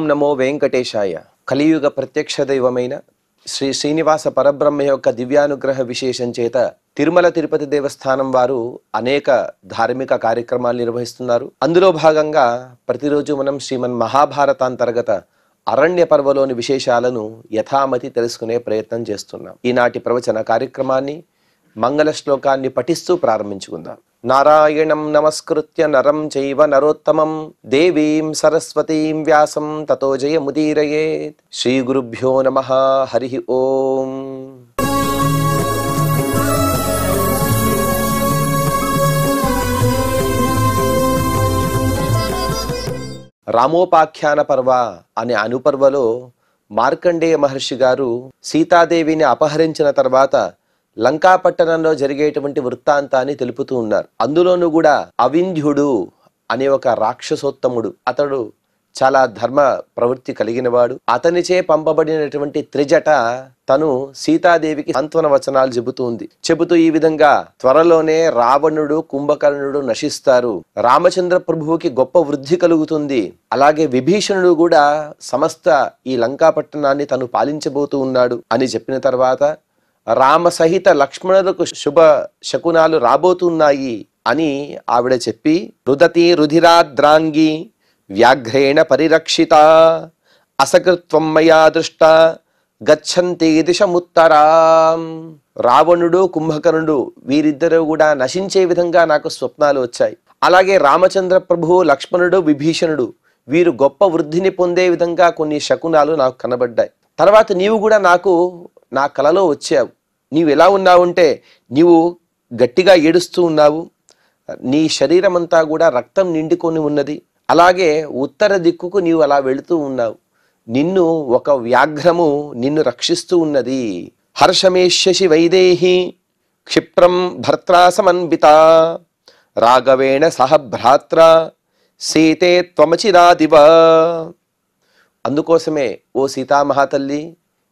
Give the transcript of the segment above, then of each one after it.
నమో వెంకటేశాయ. కలియుగ ప్రత్యక్ష దైవమైన శ్రీ శ్రీనివాస పరబ్రహ్మ యొక్క దివ్యానుగ్రహ విశేషం చేత తిరుమల తిరుపతి దేవస్థానం వారు అనేక ధార్మిక కార్యక్రమాలు నిర్వహిస్తున్నారు. అందులో భాగంగా ప్రతిరోజు మనం శ్రీమన్ మహాభారతాంతర్గత అరణ్య పర్వలోని విశేషాలను యథామతి తెలుసుకునే ప్రయత్నం చేస్తున్నాం. ఈనాటి ప్రవచన కార్యక్రమాన్ని మంగళ శ్లోకాన్ని పఠిస్తూ ప్రారంభించుకుందాం. నారాయణం నమస్కృత్య నరం చైవ నరోత్తమం దేవీం సరస్వతీం వ్యాసం తతో జయముదీరయేత్. శ్రీ గురుభ్యో నమః. హరి ఓం. రామోపాఖ్యాన పర్వ అనే అనుపర్వలో మార్కండేయ మహర్షి గారు సీతాదేవిని అపహరించిన తర్వాత లంకాపట్టణంలో జరిగేటువంటి వృత్తాంతాన్ని తెలుపుతూ ఉన్నారు. అందులోనూ కూడా అవింధ్యుడు అనే ఒక రాక్షసోత్తముడు, అతడు చాలా ధర్మ ప్రవృత్తి కలిగినవాడు. అతనిచే పంపబడినటువంటి త్రిజట తను సీతాదేవికి సాంత్వన వచనాలు చెబుతూ ఈ విధంగా త్వరలోనే రావణుడు కుంభకర్ణుడు నశిస్తారు, రామచంద్ర ప్రభువుకి గొప్ప వృద్ధి కలుగుతుంది, అలాగే విభీషణుడు కూడా సమస్త ఈ లంకాపట్టణాన్ని తను పాలించబోతూ ఉన్నాడు అని చెప్పిన తర్వాత రామ సహిత లక్ష్మణులకు శుభ శకునాలు రాబోతున్నాయి అని ఆవిడ చెప్పి రుదతి రుధిరాద్రాంగి వ్యాఘ్రేణ పరిరక్షిత అసకృత్వం మయా దృష్ట గచ్చంతి దిశముత్తరాం. రావణుడు కుంభకర్ణుడు వీరిద్దరూ కూడా నశించే విధంగా నాకు స్వప్నాలు వచ్చాయి. అలాగే రామచంద్ర ప్రభువు లక్ష్మణుడు విభీషణుడు వీరు గొప్ప వృద్ధిని పొందే విధంగా కొన్ని శకునాలు నాకు కనబడ్డాయి. తర్వాత నీవు కూడా నాకు నా కలలో వచ్చావు. నీవు ఎలా ఉన్నావంటే నీవు గట్టిగా ఏడుస్తూ ఉన్నావు, నీ శరీరం అంతా కూడా రక్తం నిండుకొని ఉన్నది, అలాగే ఉత్తర దిక్కుకు నీవు అలా వెళుతూ ఉన్నావు, నిన్ను ఒక వ్యాఘ్రము నిన్ను రక్షిస్తూ ఉన్నది. హర్షమేష్యసి వైదేహి క్షిప్రం భర్త్రా సమన్విత రాఘవేణ సహ భ్రాత్ర సీతే త్వమచిరాదివ. అందుకోసమే ఓ సీతామహాతల్లి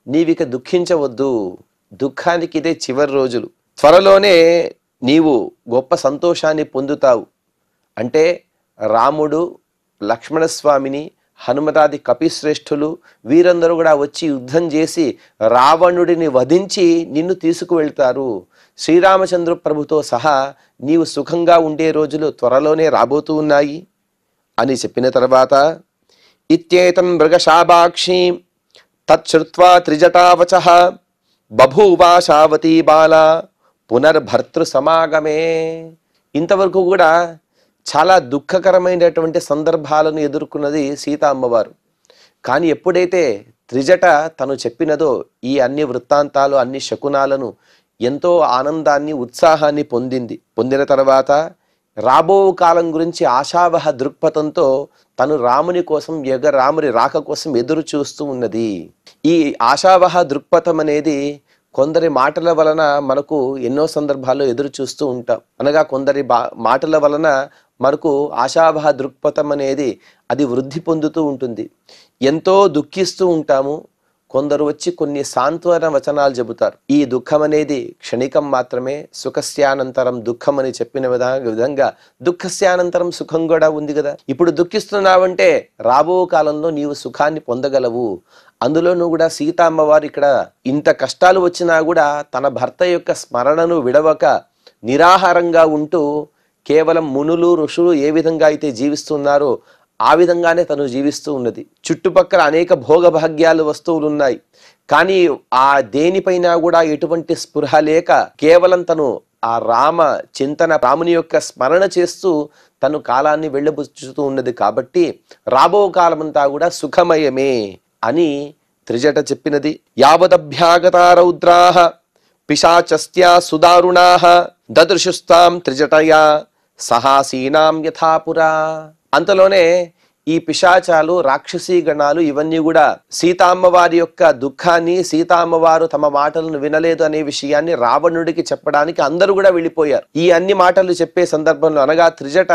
నీవిక దుఃఖించవద్దు, దుఃఖానికి ఇదే చివరి రోజులు, త్వరలోనే నీవు గొప్ప సంతోషాన్ని పొందుతావు. అంటే రాముడు లక్ష్మణస్వామిని హనుమతాది కపిశ్రేష్ఠులు వీరందరూ కూడా వచ్చి యుద్ధం చేసి రావణుడిని వధించి నిన్ను తీసుకువెళ్తారు. శ్రీరామచంద్ర ప్రభుతో సహా నీవు సుఖంగా ఉండే రోజులు త్వరలోనే రాబోతూ ఉన్నాయి అని చెప్పిన తర్వాత ఇత్యేతం మృగశాభాక్షి తచ్చుత్వా త్రిజటావచః బభూవాశావతీ బాల పునర్భర్తృ సమాగమే. ఇంతవరకు కూడా చాలా దుఃఖకరమైనటువంటి సందర్భాలను ఎదుర్కొన్నది సీతా అమ్మవారు. కానీ ఎప్పుడైతే త్రిజట తను చెప్పినదో ఈ అన్ని వృత్తాంతాలు అన్ని శకునాలను ఎంతో ఆనందాన్ని ఉత్సాహాన్ని పొందిన తర్వాత రాబో కాలం గురించి ఆశావహ దృక్పథంతో తను రాముని కోసం రాముని రాక కోసం ఎదురు చూస్తూ ఉన్నది. ఈ ఆశావహ దృక్పథం అనేది కొందరి మాటల వలన మనకు ఎన్నో సందర్భాల్లో ఎదురు చూస్తూ ఉంటాం. అనగా కొందరి మాటల వలన మనకు ఆశావహ దృక్పథం అనేది అది వృద్ధి పొందుతూ ఉంటుంది. ఎంతో దుఃఖిస్తూ ఉంటాము. కొందరు వచ్చి కొన్ని సాంత్వన వచనాలు చెబుతారు. ఈ దుఃఖం అనేది క్షణికం మాత్రమే, సుఖస్యానంతరం దుఃఖం అని చెప్పిన విధంగా దుఃఖస్యానంతరం సుఖం కూడా ఉంది కదా. ఇప్పుడు దుఃఖిస్తున్నావంటే రాబో కాలంలో నీవు సుఖాన్ని పొందగలవు. అందులోనూ కూడా సీతామ్మవారు ఇక్కడ ఇంత కష్టాలు వచ్చినా కూడా తన భర్త యొక్క స్మరణను విడవక నిరాహారంగా ఉంటూ కేవలం మునులు ఋషులు ఏ విధంగా అయితే జీవిస్తున్నారో ఆ విధంగానే తను జీవిస్తూ ఉన్నది. చుట్టుపక్కల అనేక భోగభాగ్యాలు వస్తువులు ఉన్నాయి, కానీ ఆ దేనిపైన కూడా ఎటువంటి స్పృహ లేక కేవలం తను ఆ రామ చింతన రాముని యొక్క స్మరణ చేస్తూ తను కాలాన్ని వెళ్ళబుచ్చుతూ ఉన్నది. కాబట్టి రాబో కాలమంతా కూడా సుఖమయమే అని త్రిజట చెప్పినది. యావదభ్యాగతా రౌద్రాః పిశాచస్త్యా సుదారుణాః దదృశుస్తాం త్రిజటయా సహాసీనాం యథాపురా. అంతలోనే ఈ పిశాచాలు రాక్షసీ గణాలు ఇవన్నీ కూడా సీతామ్మవారి యొక్క దుఃఖాన్ని, సీతామ్మవారు తమ మాటలను వినలేదు అనే విషయాన్ని రావణుడికి చెప్పడానికి అందరూ కూడా వెళ్ళిపోయారు. ఈ అన్ని మాటలు చెప్పే సందర్భంలో అనగా త్రిజట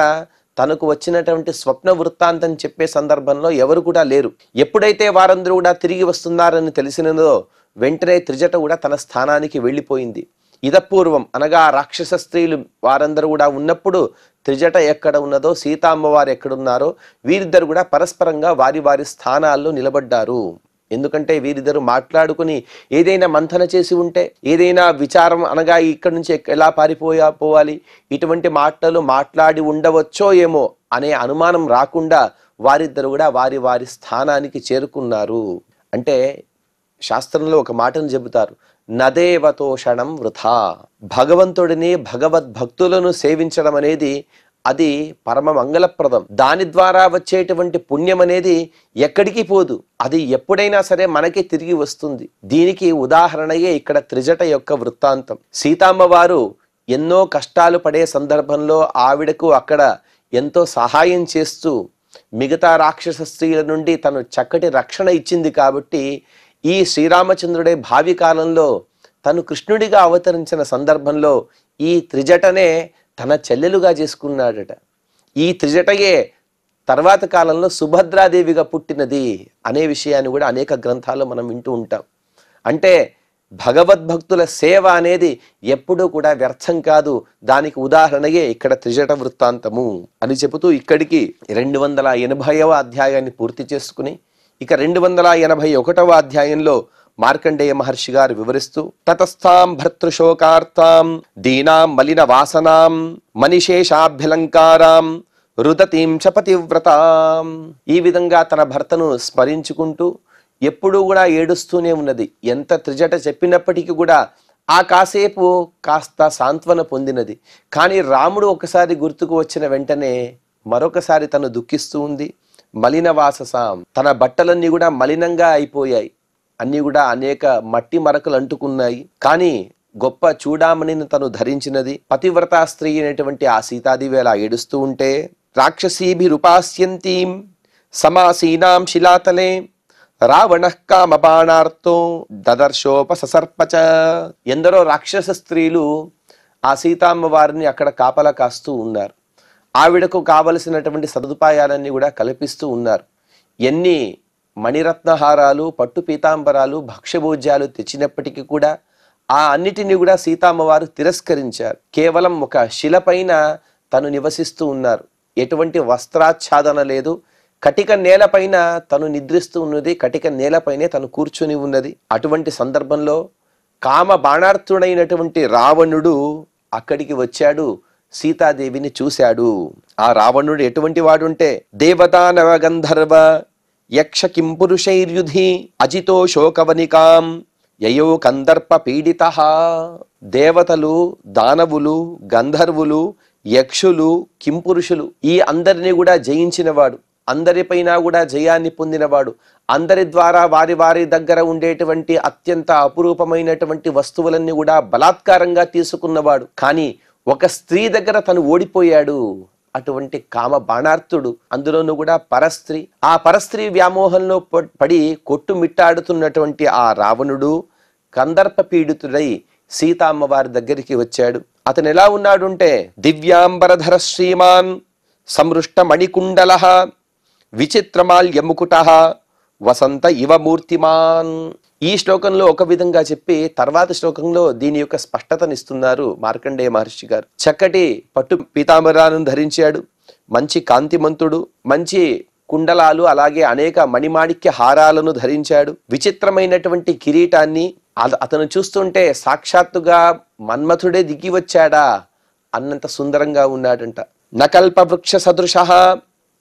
తనకు వచ్చినటువంటి స్వప్న వృత్తాంతం చెప్పే సందర్భంలో ఎవరు కూడా లేరు. ఎప్పుడైతే వారందరూ కూడా తిరిగి వస్తున్నారని తెలిసినదో వెంటనే త్రిజట కూడా తన స్థానానికి వెళ్ళిపోయింది. ఇదపూర్వం అనగా రాక్షస స్త్రీలు వారందరూ కూడా ఉన్నప్పుడు త్రిజట ఎక్కడ ఉన్నదో, సీతామ్మవారు ఎక్కడున్నారో వీరిద్దరు కూడా పరస్పరంగా వారి వారి స్థానాల్లో నిలబడ్డారు. ఎందుకంటే వీరిద్దరు మాట్లాడుకుని ఏదైనా మంథన చేసి ఉంటే, ఏదైనా విచారం అనగా ఇక్కడి నుంచి ఎలా పోవాలి, ఇటువంటి మాటలు మాట్లాడి ఉండవచ్చో ఏమో అనే అనుమానం రాకుండా వారిద్దరు కూడా వారి వారి స్థానానికి చేరుకున్నారు. అంటే శాస్త్రంలో ఒక మాటను చెబుతారు, నదేవతోషణం వృథా. భగవంతుడిని భగవద్భక్తులను సేవించడం అనేది అది పరమ మంగళప్రదం. దాని ద్వారా వచ్చేటువంటి పుణ్యం అనేది ఎక్కడికి పోదు, అది ఎప్పుడైనా సరే మనకి తిరిగి వస్తుంది. దీనికి ఉదాహరణయే ఇక్కడ త్రిజట యొక్క వృత్తాంతం. సీతామ్మవారు ఎన్నో కష్టాలు పడే సందర్భంలో ఆవిడకు అక్కడ ఎంతో సహాయం చేస్తూ మిగతా రాక్షస స్త్రీల నుండి తను చక్కటి రక్షణ ఇచ్చింది. కాబట్టి ఈ శ్రీరామచంద్రుడే భావి కాలంలో తను కృష్ణుడిగా అవతరించిన సందర్భంలో ఈ త్రిజటనే తన చెల్లెలుగా చేసుకున్నాడట. ఈ త్రిజటయే తర్వాత కాలంలో సుభద్రాదేవిగా పుట్టినది అనే విషయాన్ని కూడా అనేక గ్రంథాల్లో మనం వింటూ ఉంటాం. అంటే భగవద్భక్తుల సేవ అనేది ఎప్పుడూ కూడా వ్యర్థం కాదు. దానికి ఉదాహరణయే ఇక్కడ త్రిజట వృత్తాంతము అని చెబుతూ ఇక్కడికి 280వ అధ్యాయాన్ని పూర్తి చేసుకుని ఇక 281వ అధ్యాయంలో మార్కండేయ మహర్షి గారు వివరిస్తూ, తతస్థాం భర్తృశోకార్తాం దీనాం మలిన వాసనాం మణిశేషాభ్యలంకారాం రుదతీం చ పతివ్రతాం. ఈ విధంగా తన భర్తను స్మరించుకుంటూ ఎప్పుడూ కూడా ఏడుస్తూనే ఉన్నది. ఎంత త్రిజట చెప్పినప్పటికీ కూడా ఆ కాసేపు కాస్త సాంత్వన పొందినది. కానీ రాముడు ఒకసారి గుర్తుకు వచ్చిన వెంటనే మరొకసారి తను దుఃఖిస్తూ ఉంది. మలిన వాససాం, తన బట్టలన్నీ కూడా మలినంగా అయిపోయాయి, అన్నీ కూడా అనేక మట్టి మరకలు అంటుకున్నాయి. కానీ గొప్ప చూడామణిని తను ధరించినది. పతివ్రతా స్త్రీ అయినటువంటి ఆ సీతాదేవి అలా ఏడుస్తూ ఉంటే, రాక్షసీభిరుపాస్యంతీం సమాసీనాం శిలాతలే రావణ కామబాణార్తో దదర్శోపసర్పచ. ఎందరో రాక్షస స్త్రీలు ఆ సీతామ్మ వారిని అక్కడ కాపలా కాస్తూ ఉన్నారు. ఆవిడకు కావలసినటువంటి సదుపాయాలన్నీ కూడా కల్పిస్తూ ఉన్నారు. ఎన్ని మణిరత్నహారాలు, పట్టు పీతాంబరాలు, భక్ష్యభోజ్యాలు తెచ్చినప్పటికీ కూడా ఆ అన్నిటినీ కూడా సీతామ్మవారు తిరస్కరించారు. కేవలం ఒక శిలపైన తను నివసిస్తూ ఉన్నారు. ఎటువంటి వస్త్రాచ్ఛాదన లేదు. కటిక నేలపైన తను నిద్రిస్తూ ఉన్నది, కటిక నేలపైనే తను కూర్చుని ఉన్నది. అటువంటి సందర్భంలో కామ బాణార్థుడైనటువంటి రావణుడు అక్కడికి వచ్చాడు, సీతాదేవిని చూశాడు. ఆ రావణుడు ఎటువంటి వాడుంటే, దేవదానవ గంధర్వ యక్ష కింపురుషైర్యుధి అజితో శోకవనికాం యయో కందర్ప పీడిత. దేవతలు, దానవులు, గంధర్వులు, యక్షులు, కింపురుషులు ఈ అందరినీ కూడా జయించినవాడు, అందరిపైన కూడా జయాన్ని పొందినవాడు, అందరి ద్వారా వారి వారి దగ్గర ఉండేటువంటి అత్యంత అపురూపమైనటువంటి వస్తువులన్నీ కూడా బలాత్కారంగా తీసుకున్నవాడు. కానీ ఒక స్త్రీ దగ్గర తను ఓడిపోయాడు. అటువంటి కామ బాణార్థుడు, అందులోనూ కూడా పరస్త్రీ. ఆ పరస్త్రీ వ్యామోహంలో పడి కొట్టుమిట్టాడుతున్నటువంటి ఆ రావణుడు కందర్ప పీడితుడై సీతామ్మవారి దగ్గరికి వచ్చాడు. అతను ఎలా ఉన్నాడు అంటే, దివ్యాంబరధర శ్రీమాన్ సంరుష్ట మణికుండల విచిత్రమాల్యముకుట వసంత ఇవ మూర్తిమాన్. ఈ శ్లోకంలో ఒక విధంగా చెప్పి తర్వాత శ్లోకంలో దీని యొక్క స్పష్టతనిస్తున్నారు మార్కండేయ మహర్షి గారు. చక్కటి పట్టు పీతాంబరాలను ధరించాడు, మంచి కాంతిమంతుడు, మంచి కుండలాలు అలాగే అనేక మణిమాణిక్య హారాలను ధరించాడు. విచిత్రమైనటువంటి కిరీటాన్ని అతను చూస్తుంటే సాక్షాత్తుగా మన్మథుడే దిగి వచ్చాడా అన్నంత సుందరంగా ఉన్నాడంట. నకల్ప వృక్ష సదృశ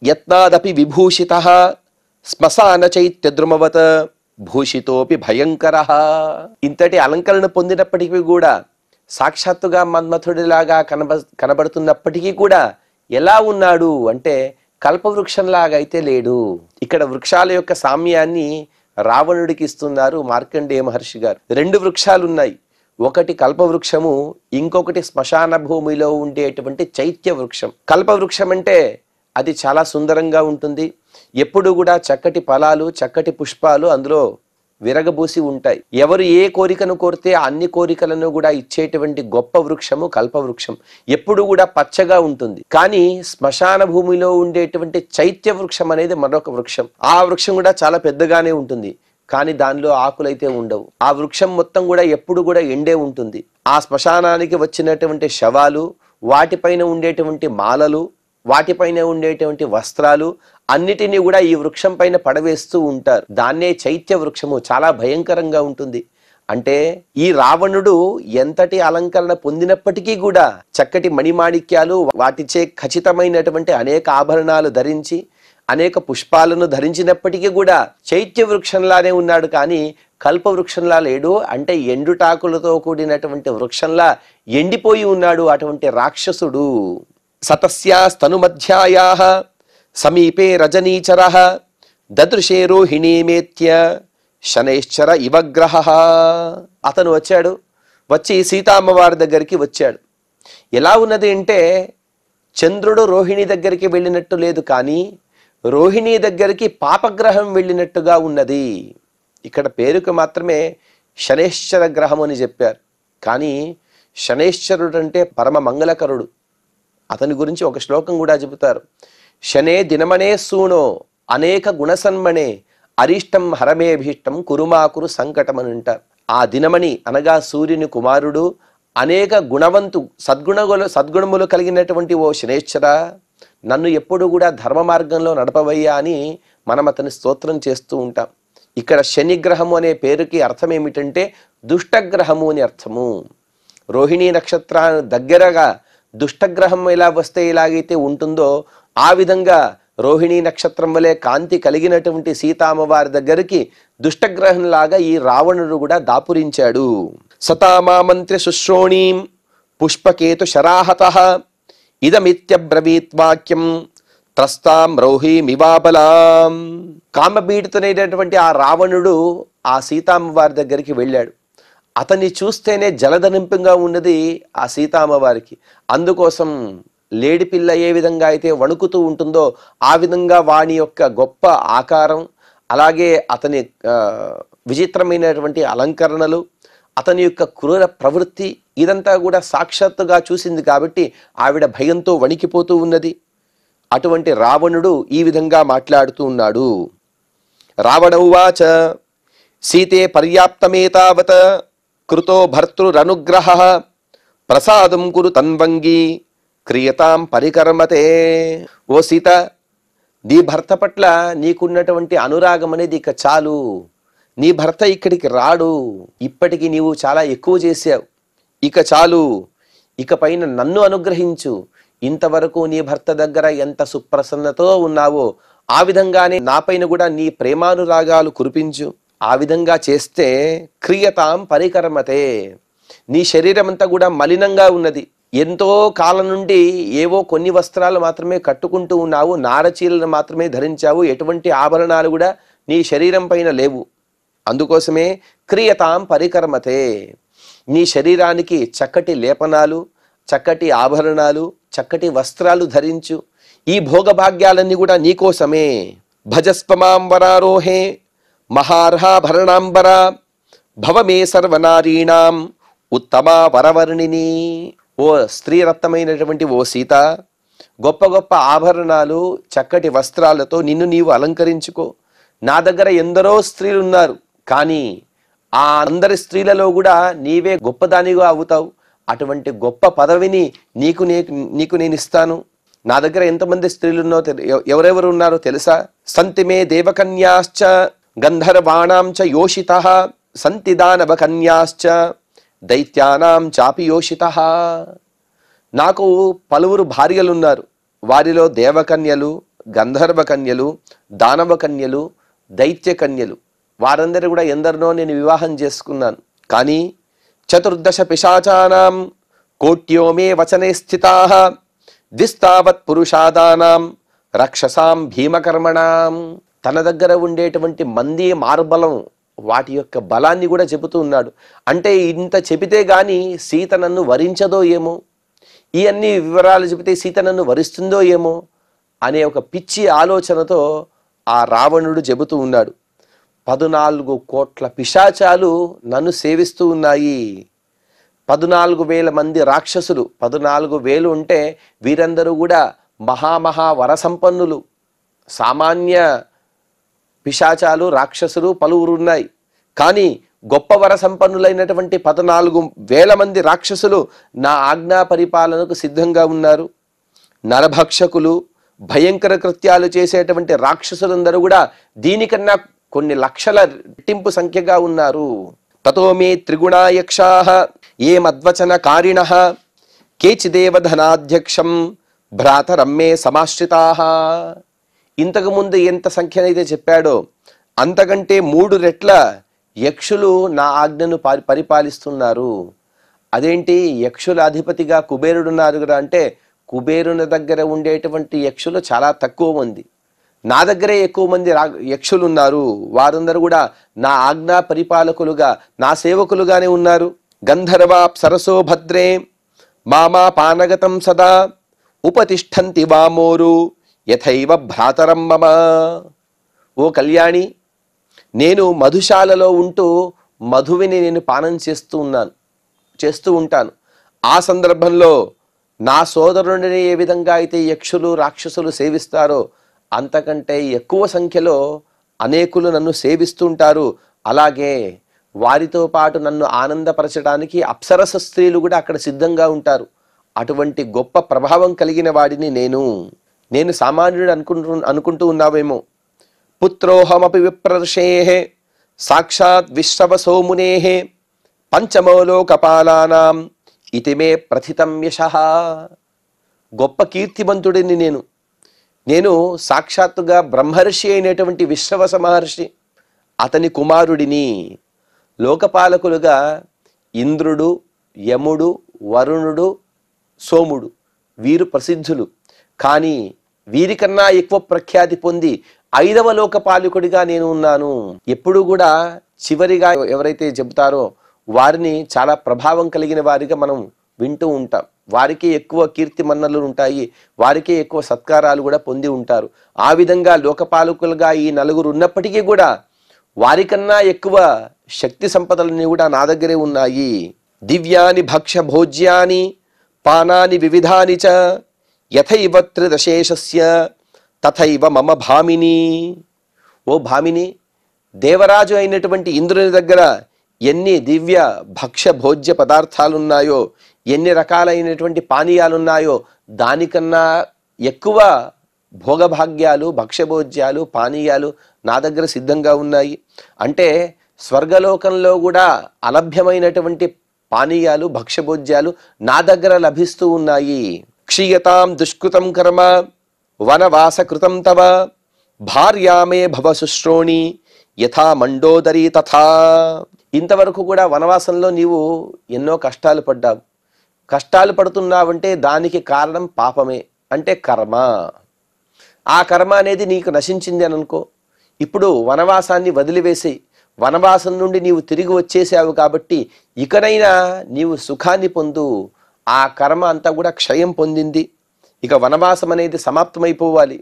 యత్నాదపి విభూషిత శ్మశాన చైత్య ద్రుమవత్ భూషితోపి భయంకర. ఇంతటి అలంకరణ పొందినప్పటికీ కూడా సాక్షాత్తుగా మన్మథుడిలాగా కనబడుతున్నప్పటికీ కూడా ఎలా ఉన్నాడు అంటే కల్పవృక్షంలాగా అయితే లేడు. ఇక్కడ వృక్షాల యొక్క సామ్యాన్ని రావణుడికి ఇస్తున్నారు మార్కండేయ మహర్షి గారు. 2 వృక్షాలు ఉన్నాయి. ఒకటి కల్పవృక్షము, ఇంకొకటి శ్మశాన భూమిలో ఉండేటువంటి చైత్య వృక్షం. కల్పవృక్షం అంటే అది చాలా సుందరంగా ఉంటుంది. ఎప్పుడు కూడా చక్కటి ఫలాలు, చక్కటి పుష్పాలు అందులో విరగబూసి ఉంటాయి. ఎవరు ఏ కోరికను కోరితే అన్ని కోరికలను కూడా ఇచ్చేటువంటి గొప్ప వృక్షము కల్పవృక్షం. ఎప్పుడు కూడా పచ్చగా ఉంటుంది. కానీ శ్మశాన భూమిలో ఉండేటువంటి చైత్య వృక్షం అనేది మరొక వృక్షం. ఆ వృక్షం కూడా చాలా పెద్దగానే ఉంటుంది. కానీ దానిలో ఆకులైతే ఉండవు. ఆ వృక్షం మొత్తం కూడా ఎప్పుడు కూడా ఎండే ఉంటుంది. ఆ శ్మశానానికి వచ్చినటువంటి శవాలు, వాటిపైన ఉండేటువంటి మాలలు, వాటిపైన ఉండేటువంటి వస్త్రాలు అన్నిటినీ కూడా ఈ వృక్షం పైన పడవేస్తూ ఉంటారు. దాన్నే చైత్య వృక్షము. చాలా భయంకరంగా ఉంటుంది. అంటే ఈ రావణుడు ఎంతటి అలంకరణ పొందినప్పటికీ కూడా చక్కటి మణిమాణిక్యాలు, వాటిచే ఖచ్చితమైనటువంటి అనేక ఆభరణాలు ధరించి, అనేక పుష్పాలను ధరించినప్పటికీ కూడా చైత్య వృక్షంలానే ఉన్నాడు, కానీ కల్పవృక్షంలా లేడు. అంటే ఎండుటాకులతో కూడినటువంటి వృక్షంలా ఎండిపోయి ఉన్నాడు అటువంటి రాక్షసుడు. సతస్యాస్తనుమధ్యాయాః సమీపే రజనీచరః దదృశే రోహిణీమేత్య శనైశ్చర ఇవగ్రహః. అతను వచ్చి సీతామ్మవారి దగ్గరికి వచ్చాడు. ఎలా ఉన్నది అంటే చంద్రుడు రోహిణి దగ్గరికి వెళ్ళినట్టు లేదు, కానీ రోహిణి దగ్గరికి పాపగ్రహం వెళ్ళినట్టుగా ఉన్నది. ఇక్కడ పేరుకు మాత్రమే శనైశ్చర గ్రహం అని చెప్పారు, కానీ శనైశ్చరుడు అంటే పరమ మంగళకరుడు. అతని గురించి ఒక శ్లోకం కూడా చెబుతారు. శనే దినమనే సూనో అనేక గుణసన్మణే అరిష్టం హరమేభీష్టం కురుమాకురు సంకటం అని అంటారు. ఆ దినమణి అనగా సూర్యుని కుమారుడు, అనేక సద్గుణములు కలిగినటువంటి ఓ శనైశ్చర, నన్ను ఎప్పుడు కూడా ధర్మ మార్గంలో నడపవయ్యా అని మనం అతని స్తోత్రం చేస్తూ ఉంటాం. ఇక్కడ శనిగ్రహము అనే పేరుకి అర్థం ఏమిటంటే దుష్టగ్రహము అని అర్థము. రోహిణీ నక్షత్రాన్ని దగ్గరగా దుష్టగ్రహం ఎలా వస్తే ఎలాగైతే ఉంటుందో ఆ విధంగా రోహిణీ నక్షత్రం వలె కాంతి కలిగినటువంటి సీతామ్మవారి దగ్గరికి దుష్టగ్రహంలాగా ఈ రావణుడు కూడా దాపురించాడు. సతామామంత్రి శుశ్రోణీం పుష్పకేతు శరాహతః ఇదమిత్యబ్రవీత్ వాక్యం త్రస్తాం రోహిమివాబలాం. కామపీడితునైనటువంటి ఆ రావణుడు ఆ సీతామ్మవారి దగ్గరికి వెళ్ళాడు. అతన్ని చూస్తేనే జలధనింపుగా ఉన్నది ఆ సీతామ్మవారికి. అందుకోసం లేడిపిల్ల ఏ విధంగా అయితే వణుకుతూ ఉంటుందో ఆ విధంగా వాని యొక్క గొప్ప ఆకారం, అలాగే అతని విచిత్రమైనటువంటి అలంకరణలు, అతని యొక్క క్రూర ప్రవృత్తి ఇదంతా కూడా సాక్షాత్తుగా చూసింది కాబట్టి ఆవిడ భయంతో వణికిపోతూ ఉన్నది. అటువంటి రావణుడు ఈ విధంగా మాట్లాడుతూ ఉన్నాడు. రావణౌవాచ సీతే పర్యాప్తమేతావత కృతో భర్తృరనుగ్రహః ప్రసాదం కురు తన్వంగి క్రియతాం పరికర్మతే. ఓ సీత, నీ భర్త పట్ల నీకున్నటువంటి అనురాగం అనేది ఇక చాలు. నీ భర్త ఇక్కడికి రాడు. ఇప్పటికి నీవు చాలా ఎక్కువ చేశావు, ఇక చాలు. ఇక పైన నన్ను అనుగ్రహించు. ఇంతవరకు నీ భర్త దగ్గర ఎంత సుప్రసన్నతో ఉన్నావో ఆ విధంగానే నాపైన కూడా నీ ప్రేమానురాగాలు కురిపించు. ఆ విధంగా చేస్తే క్రియతాం పరికర్మతే. నీ శరీరం అంతా కూడా మలినంగా ఉన్నది. ఎంతో కాలం నుండి ఏవో కొన్ని వస్త్రాలు మాత్రమే కట్టుకుంటూ ఉన్నావు, నారచీలను మాత్రమే ధరించావు, ఎటువంటి ఆభరణాలు కూడా నీ శరీరం పైన లేవు. అందుకోసమే క్రియతాం పరికర్మతే. నీ శరీరానికి చక్కటి లేపనాలు, చక్కటి ఆభరణాలు, చక్కటి వస్త్రాలు ధరించు. ఈ భోగభాగ్యాలన్నీ కూడా నీకోసమే. భజస్పమాం వరారోహే మహార్హాభరణాంబర భవమే సర్వనారీణాం ఉత్తమా వరవర్ణిని. ఓ స్త్రీరత్నమైనటువంటి ఓ సీత, గొప్ప గొప్ప ఆభరణాలు, చక్కటి వస్త్రాలతో నిన్ను నీవు అలంకరించుకో. నా దగ్గర ఎందరో స్త్రీలు ఉన్నారు, కానీ ఆ అందరి స్త్రీలలో కూడా నీవే గొప్పదానిగా అవుతావు. అటువంటి గొప్ప పదవిని నీకు నేను ఇస్తాను. నా దగ్గర ఎంతమంది స్త్రీలున్నో ఎవరెవరు ఉన్నారో తెలుసా? సంతిమే దేవకన్యాశ్చ గంధర్వాణాం చ యోషితః సంతి దానవకన్యాశ్చ దైత్యానాం చాపి యోషితః. నాకు పలువురు భార్యలున్నారు. వారిలో దేవకన్యలు, గంధర్వకన్యలు, దానవకన్యలు, దైత్యకన్యలు, వారందరూ కూడా ఎందరినో నేను వివాహం చేసుకున్నాను. కానీ 14 పిశాచానాం కోట్యో మే వచనే స్థితాః దిస్తావత్ పురుషాదానాం రక్షసాం భీమకర్మణాం. తన దగ్గర ఉండేటువంటి మంది మార్బలం, వాటి యొక్క బలాన్ని కూడా చెబుతూ ఉన్నాడు. అంటే ఇంత చెబితే గాని సీత నన్ను వరించదో ఏమో, ఈ అన్ని వివరాలు చెబితే సీత నన్ను వరిస్తుందో ఏమో అనే ఒక పిచ్చి ఆలోచనతో ఆ రావణుడు చెబుతూ ఉన్నాడు. 14 కోట్ల పిశాచాలు నన్ను సేవిస్తూ ఉన్నాయి. 14,000 మంది రాక్షసులు. 14,000 ఉంటే వీరందరూ కూడా మహామహా వరసంపన్నులు, సామాన్య పిశాచాలు రాక్షసులు పలువురు ఉన్నాయి. కానీ గొప్ప వర సంపన్నులైనటువంటి 14,000 మంది రాక్షసులు నా ఆజ్ఞా పరిపాలనకు సిద్ధంగా ఉన్నారు. నరభక్షకులు, భయంకర కృత్యాలు చేసేటువంటి రాక్షసులందరూ కూడా దీనికన్నా కొన్ని లక్షల రెట్టింపు సంఖ్యగా ఉన్నారు. తతో మే త్రిగుణా యక్షాః ఏ మద్వచన కారిణః కేచిదేవ ధనాధ్యక్షం భ్రాతరం మే సమాశ్రితాః. ఇంతకు ముందు ఎంత సంఖ్యనైతే చెప్పాడో అంతకంటే 3 రెట్ల యక్షులు నా ఆజ్ఞను పరిపాలిస్తున్నారు. అదేంటి, యక్షుల అధిపతిగా కుబేరుడున్నారు కదా అంటే, కుబేరుని దగ్గర ఉండేటువంటి యక్షులు చాలా తక్కువ మంది, నా దగ్గరే ఎక్కువ మంది యక్షులు ఉన్నారు. వారందరూ కూడా నా ఆజ్ఞా పరిపాలకులుగా, నా సేవకులుగానే ఉన్నారు. గంధర్వాప్సరసో భద్రే మామా పానగతం సదా ఉపతిష్ఠంతి వామోరు యథైవ భ్రాతరం మమ. ఓ కళ్యాణి, నేను మధుశాలలో ఉంటూ మధువిని నేను పానం చేస్తూ ఉంటాను. ఆ సందర్భంలో నా సోదరుడిని ఏ విధంగా అయితే యక్షులు రాక్షసులు సేవిస్తారో అంతకంటే ఎక్కువ సంఖ్యలో అనేకులు నన్ను సేవిస్తుంటారు. అలాగే వారితో పాటు నన్ను ఆనందపరచడానికి అప్సరస స్త్రీలు కూడా అక్కడ సిద్ధంగా ఉంటారు. అటువంటి గొప్ప ప్రభావం కలిగిన వాడిని నేను సామాన్యుడు అనుకుంటూ ఉన్నావేమో. పుత్రోహమపి విప్రర్షేః సాక్షాత్ విశ్రవసో మునేః పంచమో లోకపాలానాం ఇతి మే ప్రథితం యశః. గొప్ప కీర్తివంతుడిని నేను సాక్షాత్తుగా బ్రహ్మర్షి అయినటువంటి విశ్రవస మహర్షి, అతని కుమారుడిని. లోకపాలకులుగా ఇంద్రుడు, యముడు, వరుణుడు, సోముడు వీరు ప్రసిద్ధులు. కానీ వీరికన్నా ఎక్కువ ప్రఖ్యాతి పొంది 5వ లోకపాలకుడిగా నేను ఉన్నాను. ఎప్పుడు కూడా చివరిగా ఎవరైతే చెబుతారో వారిని చాలా ప్రభావం కలిగిన వారిగా మనం వింటూ ఉంటాం. వారికి ఎక్కువ కీర్తి మన్నలు ఉంటాయి, వారికి ఎక్కువ సత్కారాలు కూడా పొంది ఉంటారు. ఆ విధంగా లోకపాలకులుగా ఈ 4 ఉన్నప్పటికీ కూడా వారికన్నా ఎక్కువ శక్తి సంపదలన్నీ కూడా నా దగ్గరే ఉన్నాయి. దివ్యాని భక్ష భోజ్యాని పానాని వివిధాని చ యథైవ త్రిదశేషస్య తథైవ మమ భామిని. ఓ భామిని, దేవరాజు అయినటువంటి ఇంద్రుని దగ్గర ఎన్ని దివ్య భక్ష భోజ్య పదార్థాలున్నాయో, ఎన్ని రకాలైనటువంటి పానీయాలున్నాయో దానికన్నా ఎక్కువ భోగభాగ్యాలు, భక్ష్యభోజ్యాలు, పానీయాలు నా దగ్గర సిద్ధంగా ఉన్నాయి. అంటే స్వర్గలోకంలో కూడా అలభ్యమైనటువంటి పానీయాలు, భక్ష్యభోజ్యాలు నా దగ్గర లభిస్తూ ఉన్నాయి. క్షీయతాం దుష్కృతం కర్మ వనవాసకృతం తవ భార్యామే భవ శుశ్రోణి యథా మండోదరి తథా. ఇంతవరకు కూడా వనవాసంలో నీవు ఎన్నో కష్టాలు పడ్డావు. కష్టాలు పడుతున్నావంటే దానికి కారణం పాపమే, అంటే కర్మ. ఆ కర్మ అనేది నీకు నశించింది అని అనుకో. ఇప్పుడు వనవాసాన్ని వదిలివేసి వనవాసం నుండి నీవు తిరిగి వచ్చేసావు కాబట్టి ఇకనైనా నీవు సుఖాన్ని పొందు. ఆ కర్మ అంతా కూడా క్షయం పొందింది. ఇక వనవాసం అనేది సమాప్తమైపోవాలి.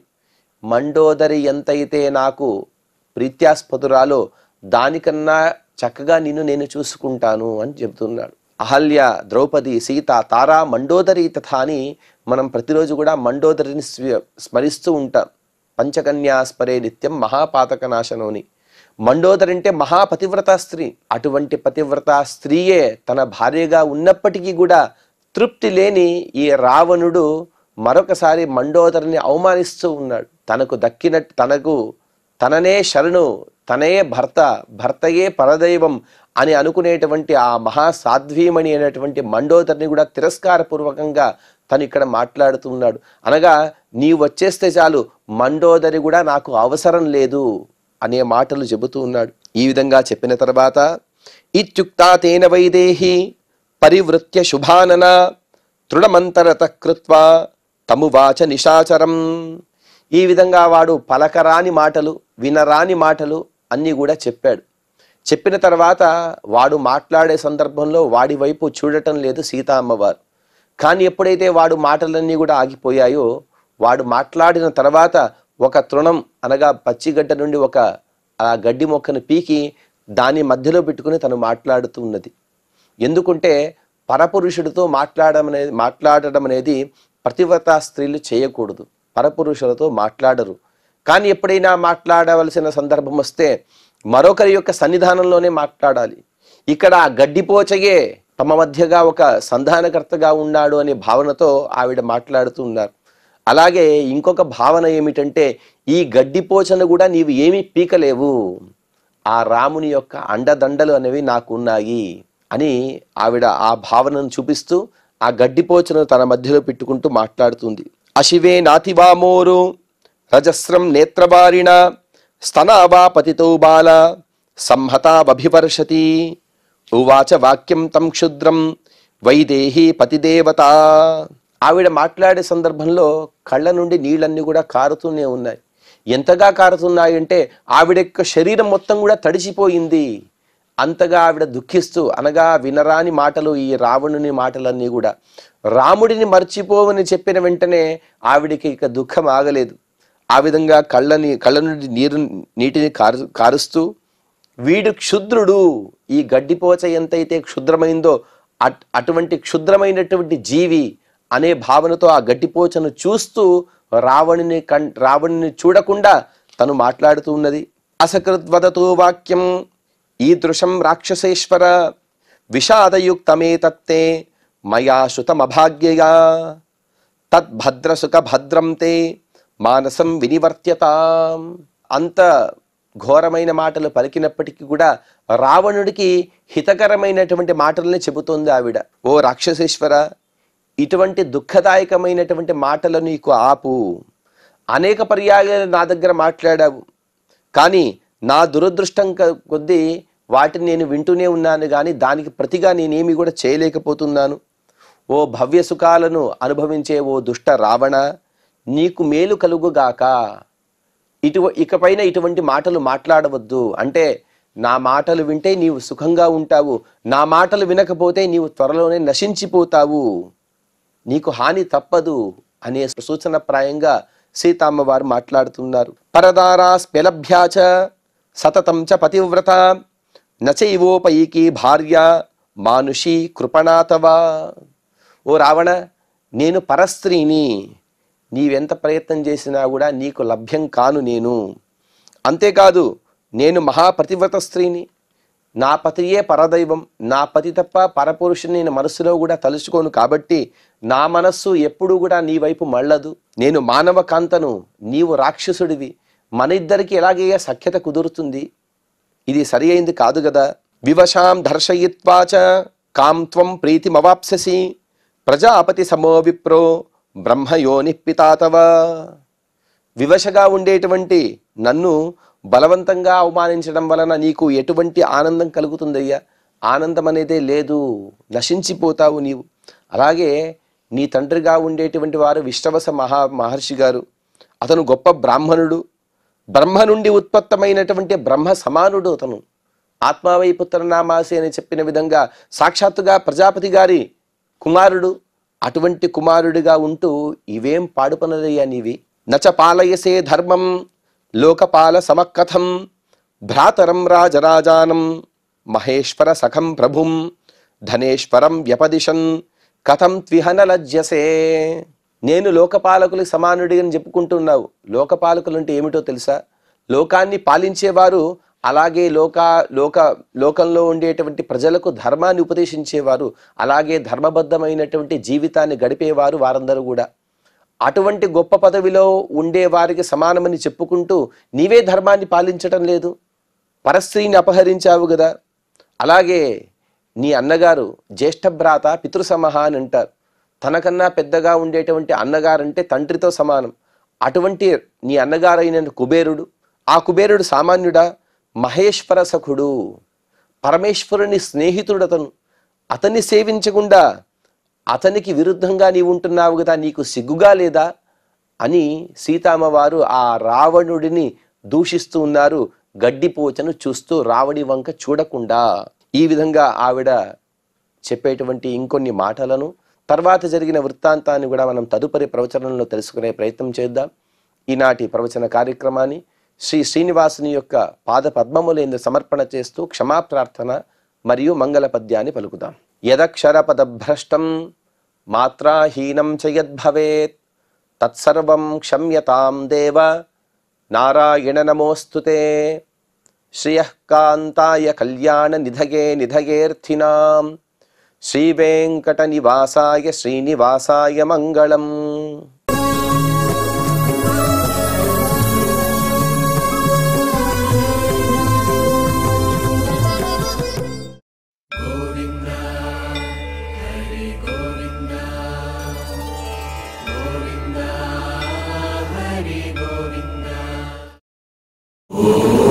మండోదరి ఎంతైతే నాకు ప్రీత్యాస్పదురాలో దానికన్నా చక్కగా నేను చూసుకుంటాను అని చెబుతున్నాడు. అహల్య, ద్రౌపది, సీత, తారా, మండోదరి తథా అని మనం ప్రతిరోజు కూడా మండోదరిని స్మరిస్తూ ఉంటాం. పంచకన్యా స్మరే నిత్యం మహాపాతక నాశనోని. మండోదరి అంటే మహాపతివ్రత స్త్రీ. అటువంటి పతివ్రత స్త్రీయే తన భార్యగా ఉన్నప్పటికీ కూడా తృప్తి లేని ఈ రావణుడు మరొకసారి మండోదరిని అవమానిస్తూ ఉన్నాడు. తనకు దక్కినట్టు తననే శరణు, తనే భర్తయే పరదైవం అని అనుకునేటువంటి ఆ మహాసాధ్వీమణి అనేటువంటి మండోదరిని కూడా తిరస్కారపూర్వకంగా తను ఇక్కడ మాట్లాడుతున్నాడు. అనగా నీవు వచ్చేస్తే చాలు, మండోదరి కూడా నాకు అవసరం లేదు అనే మాటలు చెబుతూ ఉన్నాడు. ఈ విధంగా చెప్పిన తర్వాత ఇత్యుక్తా తేన వైదేహి పరివృత్య శుభానన తృణమంతరత కృత్వా తమువాచ నిశాచరం. ఈ విధంగా వాడు పలకరాని మాటలు, వినరాని మాటలు అన్నీ కూడా చెప్పాడు. చెప్పిన తర్వాత వాడు మాట్లాడే సందర్భంలో వాడి వైపు చూడటం లేదు సీతా అమ్మవారు. కానీ ఎప్పుడైతే వాడు మాటలన్నీ కూడా ఆగిపోయాయో, వాడు మాట్లాడిన తర్వాత ఒక తృణం అనగా పచ్చిగడ్డ నుండి ఒక ఆ గడ్డి మొక్కను పీకి దాని మధ్యలో పెట్టుకుని తను మాట్లాడుతున్నది. ఎందుకంటే పరపురుషుడితో మాట్లాడడం అనేది పతివ్రతా స్త్రీలు చేయకూడదు. పరపురుషులతో మాట్లాడరు. కానీ ఎప్పుడైనా మాట్లాడవలసిన సందర్భం వస్తే మరొకరి యొక్క సన్నిధానంలోనే మాట్లాడాలి. ఇక్కడ ఆ గడ్డిపోచగే తమ మధ్యగా ఒక సంధానకర్తగా ఉన్నాడు అనే భావనతో ఆవిడ మాట్లాడుతూ ఉన్నారు. అలాగే ఇంకొక భావన ఏమిటంటే, ఈ గడ్డిపోచను కూడా నీవు ఏమీ పీకలేవు, ఆ రాముని యొక్క అండదండలు అనేవి నాకు ఉన్నాయి అని ఆవిడ ఆ భావనను చూపిస్తూ ఆ గడ్డిపోచను తన మధ్యలో పెట్టుకుంటూ మాట్లాడుతుంది. అశివే నాతివామోరు రజస్రం నేత్రబారిణ స్తనావా పతితో బాల సంహతావభివర్షతి ఉవాచ వాక్యం తం క్షుద్రం వైదేహి పతిదేవత. ఆవిడ మాట్లాడే సందర్భంలో కళ్ళ నుండి నీళ్ళన్నీ కూడా కారుతూనే ఉన్నాయి. ఎంతగా కారుతున్నాయంటే ఆవిడ యొక్క శరీరం మొత్తం కూడా తడిసిపోయింది. అంతగా ఆవిడ దుఃఖిస్తూ, అనగా వినరాని మాటలు ఈ రావణుని మాటలన్నీ కూడా. రాముడిని మర్చిపోవని చెప్పిన వెంటనే ఆవిడికి ఇక దుఃఖం ఆగలేదు. ఆ విధంగా కళ్ళ నుండి నీటిని కారుస్తూ, వీడు క్షుద్రుడు, ఈ గడ్డిపోచ ఎంతైతే క్షుద్రమైందో అటువంటి క్షుద్రమైనటువంటి జీవి అనే భావనతో ఆ గడ్డిపోచను చూస్తూ రావణుని చూడకుండా తను మాట్లాడుతూ ఉన్నది. అసకృద్వదతో వాక్యం ఈదృశం రాక్షసేశ్వర విషాదయుక్తమే తత్తే మయా శృతమభాగ్యయా తద్భద్రసుఖ భద్రం తే మానసం వినివర్త్యత. అంత ఘోరమైన మాటలు పలికినప్పటికీ కూడా రావణుడికి హితకరమైనటువంటి మాటలనే చెబుతోంది ఆవిడ. ఓ రాక్షసేశ్వర, ఇటువంటి దుఃఖదాయకమైనటువంటి మాటలు నీకు ఆపు. అనేక పర్యాయాలు నా దగ్గర మాట్లాడావు, కానీ నా దురదృష్టం కొద్దీ వాటిని నేను వింటూనే ఉన్నాను, కానీ దానికి ప్రతిగా నేనేమి కూడా చేయలేకపోతున్నాను. ఓ భవ్య సుఖాలను అనుభవించే ఓ దుష్ట రావణ, నీకు మేలు కలుగుగాక. ఇకపైన ఇటువంటి మాటలు మాట్లాడవద్దు. అంటే నా మాటలు వింటే నీవు సుఖంగా ఉంటావు, నా మాటలు వినకపోతే నీవు త్వరలోనే నశించిపోతావు, నీకు హాని తప్పదు అనే సూచనప్రాయంగా సీతమ్మ వారు మాట్లాడుతున్నారు. పరదారా స్పెలభ్యాచ సతతం చ పతివ్రత నచైవోపైకి భార్య మానుషి కృపణాతవా. ఓ రావణ, నేను పరస్త్రీని, నీవెంత ప్రయత్నం చేసినా కూడా నీకు లభ్యం కాను నేను. అంతేకాదు, నేను మహాపతివ్రత స్త్రీని, నా పతియే పరదైవం, నా పతి తప్ప పరపురుషుని నేను మనస్సులో కూడా తలుచుకోను, కాబట్టి నా మనస్సు ఎప్పుడు కూడా నీ వైపు మళ్ళదు. నేను మానవ కాంతను, నీవు రాక్షసుడివి, మన ఇద్దరికి ఎలాగే సఖ్యత కుదురుతుంది? ఇది సరి అయింది కాదు కదా. వివశాం దర్శయిత్వాచ కాం త్వం ప్రీతిమవాప్స్యసి ప్రజాపతి సమో విప్రో బ్రహ్మయోని పితాతవ. వివశగా ఉండేటువంటి నన్ను బలవంతంగా అవమానించడం వలన నీకు ఎటువంటి ఆనందం కలుగుతుందయ్యా? ఆనందం అనేదే లేదు, నశించిపోతావు నీవు. అలాగే నీ తండ్రిగా ఉండేటువంటి వారు విశ్రవస మహర్షి గారు, అతను గొప్ప బ్రాహ్మణుడు, బ్రహ్మ నుండి ఉత్పత్తమైనటువంటి బ్రహ్మ సమానుడు అతను. ఆత్మావై పుత్రనామాసి అని చెప్పిన విధంగా సాక్షాత్తుగా ప్రజాపతి గారి కుమారుడు. అటువంటి కుమారుడిగా ఉంటూ ఇవేం పాడుపనలయ్యా నీవి? నచ పాలయసే ధర్మం లోకపాల సమకథం భ్రాతరం రాజరాజానం మహేశ్వర సఖం ప్రభుం ధనేశ్వరం వ్యపదిశన్ కథం త్విహన లజ్జసే. నేను లోకపాలకులకు సమానుడి అని చెప్పుకుంటున్నావు. లోకపాలకులు అంటే ఏమిటో తెలుసా? లోకాన్ని పాలించేవారు, అలాగే లోకంలో ఉండేటువంటి ప్రజలకు ధర్మాన్ని ఉపదేశించేవారు, అలాగే ధర్మబద్ధమైనటువంటి జీవితాన్ని గడిపేవారు వారందరూ కూడా. అటువంటి గొప్ప పదవిలో ఉండే వారికి సమానమని చెప్పుకుంటూ నీవే ధర్మాన్ని పాలించటం లేదు, పరస్త్రీని అపహరించావు కదా. అలాగే నీ అన్నగారు జ్యేష్ఠభ్రాత పితృసమహ అని అంటారు. తనకన్నా పెద్దగా ఉండేటువంటి అన్నగారంటే తండ్రితో సమానం. అటువంటి నీ అన్నగారైన కుబేరుడు, ఆ కుబేరుడు సామాన్యుడా? మహేశ్వర సఖుడు, పరమేశ్వరుని స్నేహితుడతను. అతన్ని సేవించకుండా అతనికి విరుద్ధంగా నీవు ఉంటున్నావు కదా, నీకు సిగ్గుగా లేదా అని సీతామ్మవారు ఆ రావణుడిని దూషిస్తూ ఉన్నారు, గడ్డిపోచను చూస్తూ రావణి వంక చూడకుండా. ఈ విధంగా ఆవిడ చెప్పేటువంటి ఇంకొన్ని మాటలను, తర్వాత జరిగిన వృత్తాంతాన్ని కూడా మనం తదుపరి ప్రవచనంలో తెలుసుకునే ప్రయత్నం చేద్దాం. ఈనాటి ప్రవచన కార్యక్రమాన్ని శ్రీ శ్రీనివాసుని యొక్క పాద పద్మములందు సమర్పణ చేస్తూ క్షమాప్రార్థన మరియు మంగళ పద్యాన్ని పలుకుదాం. యదక్షర పదభ్రష్టం మాత్రాహీనం చ యద్భవేత్ తత్సర్వం క్షమ్యతాం దేవ నారాయణ నమోస్తుతే. శ్రియః కాంతాయ కళ్యాణ నిధయే నిధయేర్థినాం శ్రీ వెంకట నివాసాయ శ్రీనివాసాయ మంగళం. Oh